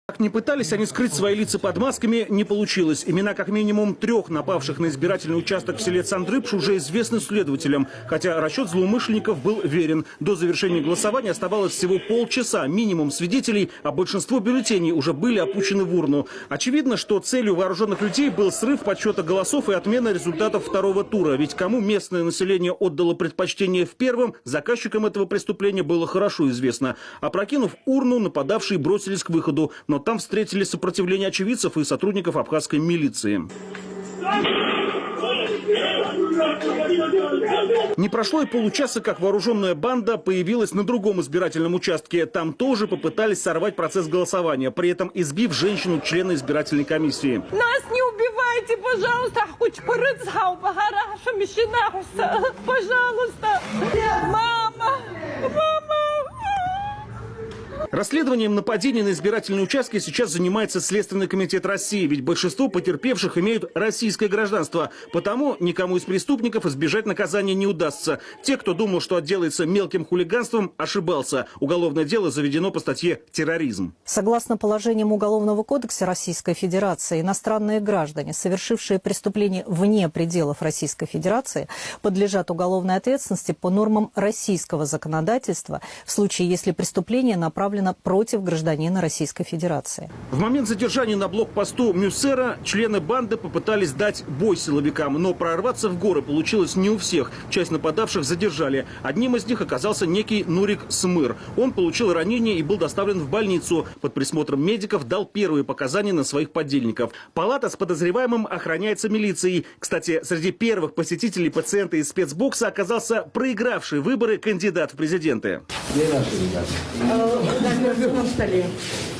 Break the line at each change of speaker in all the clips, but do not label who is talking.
Как ни пытались они скрыть свои лица под масками, не получилось. Имена как минимум 3 напавших на избирательный участок в селе Цандрыпш уже известны следователям. Хотя расчет злоумышленников был верен. До завершения голосования оставалось всего полчаса. Минимум свидетелей, а большинство бюллетеней уже были опущены в урну. Очевидно, что целью вооруженных людей был срыв подсчета голосов и отмена результатов второго тура. Ведь кому местное население отдало предпочтение в первом, заказчикам этого преступления было хорошо известно. Опрокинув урну, нападавшие бросились к выходу. Но там встретили сопротивление очевидцев и сотрудников абхазской милиции. Не прошло и получаса, как вооруженная банда появилась на другом избирательном участке. Там тоже попытались сорвать процесс голосования, при этом избив женщину, члена избирательной комиссии.
Нас не убивайте, пожалуйста, пожалуйста. Мама!
Расследованием нападений на избирательные участки сейчас занимается Следственный комитет России, ведь большинство потерпевших имеют российское гражданство. Потому никому из преступников избежать наказания не удастся. Те, кто думал, что отделается мелким хулиганством, ошибался. Уголовное дело заведено по статье «Терроризм».
Согласно положениям Уголовного кодекса Российской Федерации, иностранные граждане, совершившие преступления вне пределов Российской Федерации, подлежат уголовной ответственности по нормам российского законодательства в случае, если преступление направлено против гражданина Российской Федерации.
В момент задержания на блокпосту Мюссера члены банды попытались дать бой силовикам, но прорваться в горы получилось не у всех. Часть нападавших задержали. Одним из них оказался некий Нурик Смыр. Он получил ранение и был доставлен в больницу. Под присмотром медиков дал первые показания на своих подельников. Палата с подозреваемым охраняется милицией. Кстати, среди первых посетителей пациента из спецбокса оказался проигравший выборы кандидат в президенты.
Где наши ребята?
На столе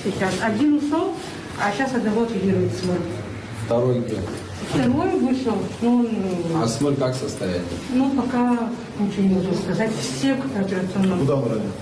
сейчас. Один ушел, а сейчас одного оперирует Смоль.
Второй где?
Второй вышел, но он...
А Смоль как состояние?
Ну, пока ничего не могу сказать. Все к операционному.
Куда он ранен?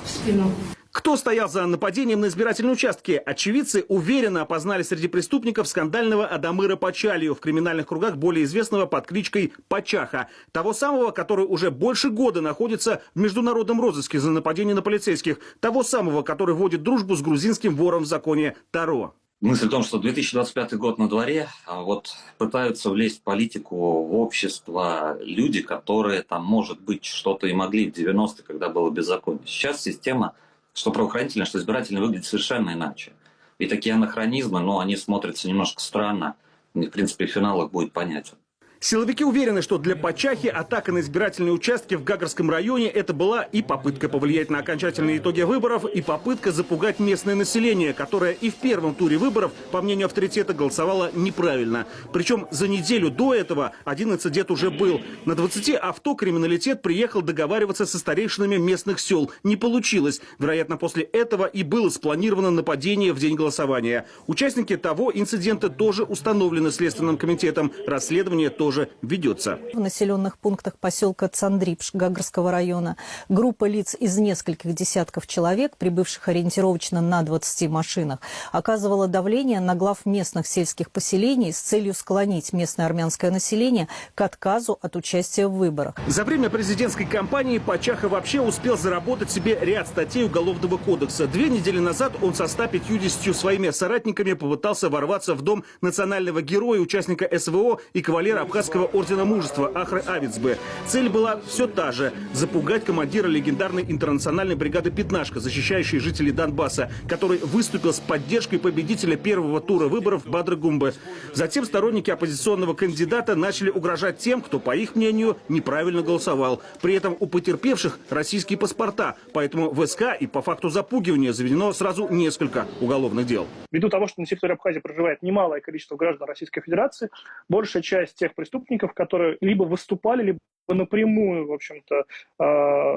В спину.
Кто стоял за нападением на избирательном участке? Очевидцы уверенно опознали среди преступников скандального Адамыра Пачалию, в криминальных кругах более известного под кличкой Пачаха. Того самого, который уже больше года находится в международном розыске за нападение на полицейских. Того самого, который вводит дружбу с грузинским вором в законе Таро.
Мысль в том, что 2025 год на дворе, а вот пытаются влезть в политику, в общество люди, которые там, может быть, что-то и могли в 90-е, когда было беззаконие. Сейчас система, что правоохранительная, что избирательная, выглядит совершенно иначе. И такие анахронизмы, они смотрятся немножко странно. В принципе, финал их будет понятен.
Силовики уверены, что для Пачахи атака на избирательные участки в Гагарском районе – это была и попытка повлиять на окончательные итоги выборов, и попытка запугать местное население, которое и в первом туре выборов, по мнению авторитета, голосовало неправильно. Причем за неделю до этого один инцидент уже был. На 20 авто криминалитет приехал договариваться со старейшинами местных сел. Не получилось. Вероятно, после этого и было спланировано нападение в день голосования. Участники того инцидента тоже установлены Следственным комитетом. Расследование тоже ведется.
В населенных пунктах поселка Цандрипш Гагарского района группа лиц из нескольких десятков человек, прибывших ориентировочно на 20 машинах, оказывала давление на глав местных сельских поселений с целью склонить местное армянское население к отказу от участия в выборах.
За время президентской кампании Пачаха вообще успел заработать себе ряд статей Уголовного кодекса. 2 недели назад он со 150 своими соратниками попытался ворваться в дом национального героя, участника СВО и кавалера Абхазского ордена мужества Ахры Авицбе. Цель была все та же – запугать командира легендарной интернациональной бригады «Пятнашка», защищающей жителей Донбасса, который выступил с поддержкой победителя первого тура выборов Бадры Гумбы. Затем сторонники оппозиционного кандидата начали угрожать тем, кто, по их мнению, неправильно голосовал. При этом у потерпевших российские паспорта, поэтому в СК и по факту запугивания заведено сразу несколько уголовных дел.
Ввиду того, что на территории Абхазии проживает немалое количество граждан Российской Федерации, большая часть тех преступников, которые либо выступали, либо напрямую, в общем-то,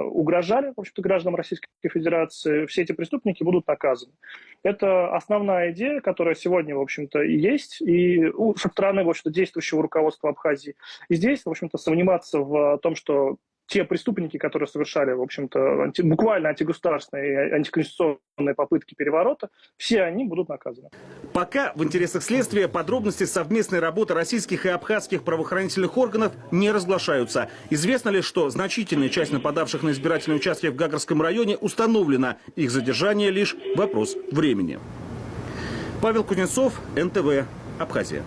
угрожали, в общем-то, гражданам Российской Федерации, все эти преступники будут наказаны. Это основная идея, которая сегодня, в общем-то, и есть, и со стороны, в общем-то, действующего руководства Абхазии. И здесь, в общем-то, сомневаться в том, что те преступники, которые совершали, в общем-то, буквально антигосударственные и антиконституционные попытки переворота, все они будут наказаны.
Пока в интересах следствия подробности совместной работы российских и абхазских правоохранительных органов не разглашаются. Известно лишь, что значительная часть нападавших на избирательные участки в Гагарском районе установлена. Их задержание лишь вопрос времени. Павел Кузнецов, НТВ, Абхазия.